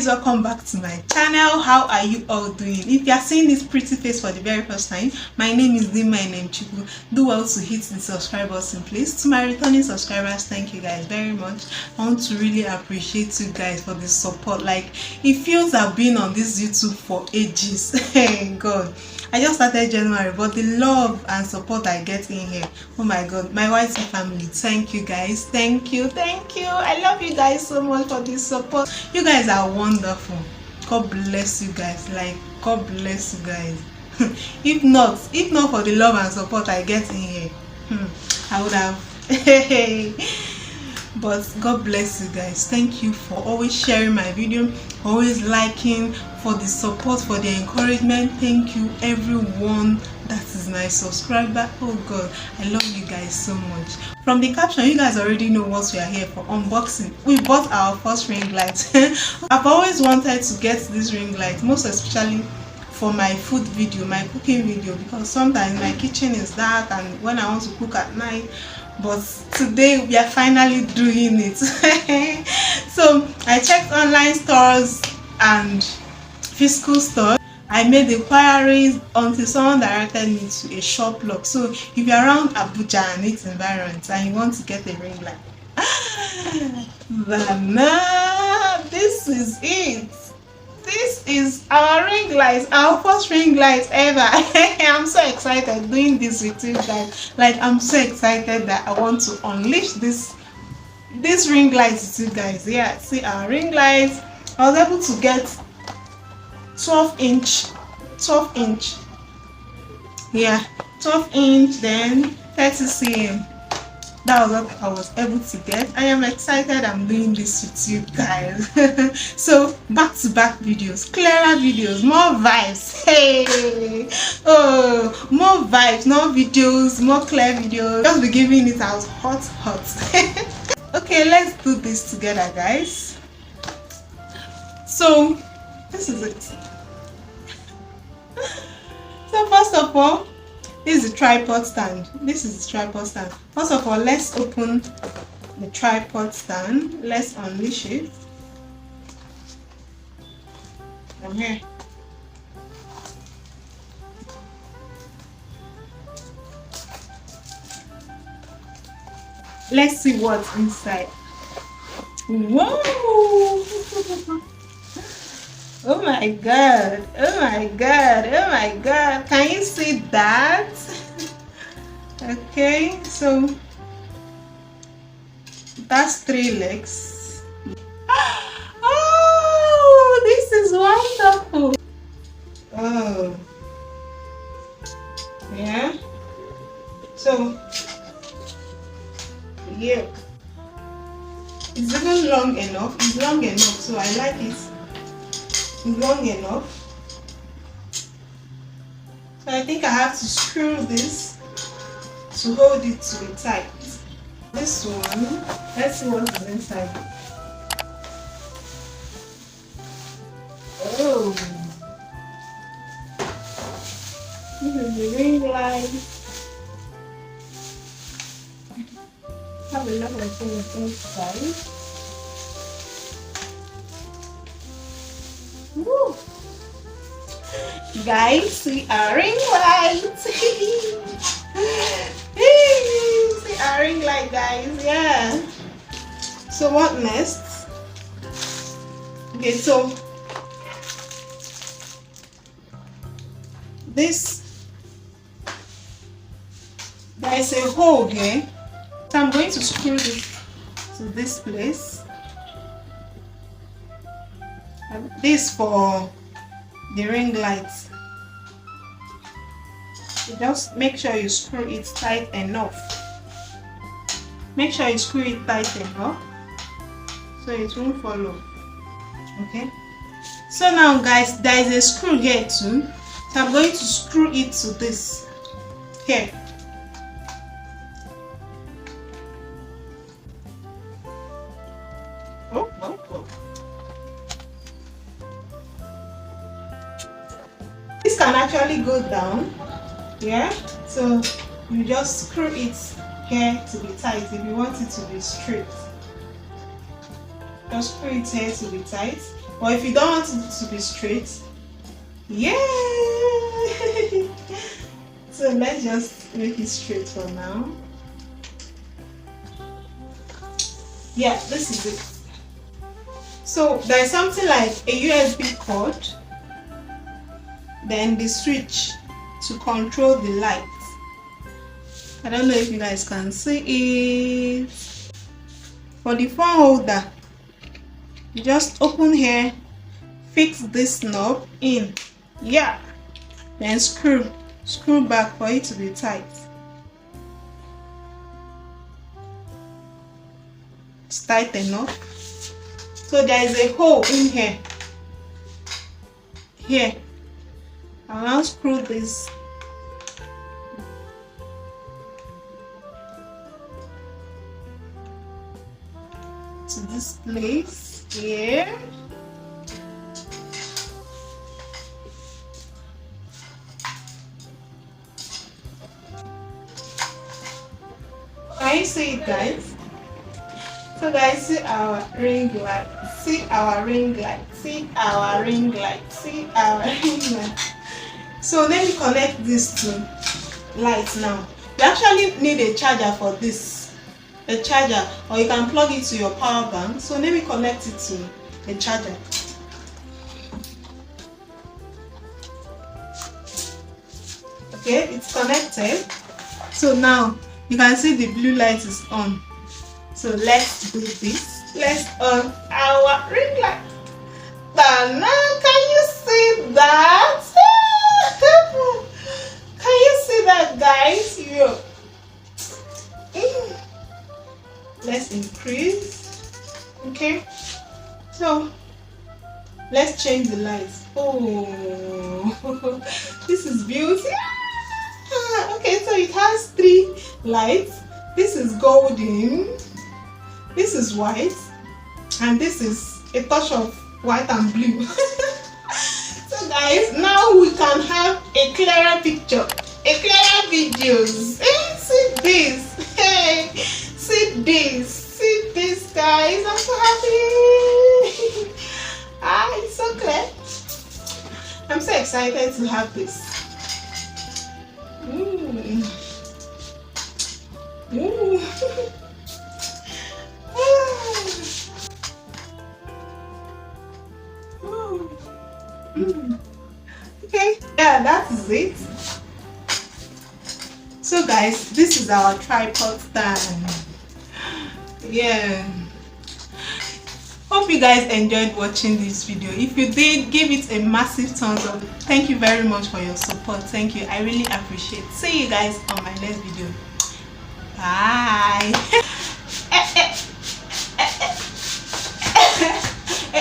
welcome back to my channel. How are you all doing? If you are seeing this pretty face for the very first time, my name is Dima Enemchukwu. Do well to hit the subscribe button, please. To my returning subscribers, thank you guys very much. I want to really appreciate you guys for the support. Like, it feels I've been on this YouTube for ages. God, I just started January, but the love and support I get in here, oh my God, my YT family, thank you guys. Thank you. I love you guys so much for this support. You guys are wonderful. God bless you guys. Like, God bless you guys. if not for the love and support I get in here, I would have but God bless you guys. Thank you for always sharing my video, always liking, for the support, for the encouragement. Thank you everyone that is my subscriber. Oh God, I love you guys so much. From the caption, you guys already know what we are here for. Unboxing. We bought our first ring light. I've always wanted to get this ring light, most especially for my food video, my cooking video, because sometimes my kitchen is dark and when I want to cook at night. But today we are finally doing it. So I checked online stores and physical stores. I made inquiries until someone directed me to a shop lock. So if you're around Abuja and its environment and you want to get a ring light, this is it. This is our ring light, our first ring light ever. I'm so excited doing this with you guys. Like, I'm so excited that I want to unleash this ring light with you guys. Yeah, see our ring light. I was able to get 12 inch. Yeah, 12 inch, then 30 cm. That was what I was able to get. I am excited I'm doing this with you guys. So back-to-back videos, clearer videos, more vibes. Hey, oh, more vibes, more videos, more clear videos. Just be giving it out hot. Okay, let's do this together, guys. So this is it. So first of all, this is the tripod stand. First of all, let's open the tripod stand. Let's unleash it. From here. Let's see what's inside. Whoa! Oh my God, can you see that? Okay, so that's 3 legs. Oh, this is wonderful. Oh yeah, so yeah, it's even long enough. It's long enough, so I like it. Long enough, so I think I have to screw this to hold it to be tight. This one, let's see what is inside. Oh, this is the ring light. Have a lot of things inside. Woo. Guys, see our ring light. See our ring light, guys. Yeah. So what next? Okay, so this, there is a hole here, so I'm going to screw this to this place. This for the ring light. So just make sure you screw it tight enough. So it won't fall off. Okay. So now, guys, there is a screw here too. So I'm going to screw it to this here. Oh. This can actually go down, yeah, so you just screw it here to be tight if you want it to be straight. Just screw it here to be tight. Or if you don't want it to be straight, yeah. So let's just make it straight for now. Yeah, this is it. So there's something like a USB cord, then the switch to control the light. I don't know if you guys can see it. For the phone holder, you just open here, fix this knob in, yeah, then screw back for it to be tight. It's tight enough. So there is a hole in here. I'll now screw this to this place here. Can you see it, guys? So guys, see our ring light, see our ring light, see our ring light, see our ring light. So let me connect this to light now. You actually need a charger for this, a charger, or you can plug it to your power bank. So let me connect it to a charger. Okay, it's connected. So now you can see the blue light is on. So let's do this. Let's on our ring light. Now, can you see that? Can you see that, guys? Yo. Let's increase. Okay. So let's change the lights. Oh, this is beauty. Okay, so it has 3 lights. This is golden. This is white, and this is a touch of white and blue. So guys, now we can have a clearer picture, a clearer videos. Hey, see this. Hey, see this, guys. I'm so happy. It's so clear. I'm so excited to have this. Okay, yeah, that is it. So guys, this is our tripod stand. Yeah, hope you guys enjoyed watching this video. If you did, give it a massive thumbs up. Thank you very much for your support. Thank you, I really appreciate it. See you guys on my next video. Bye.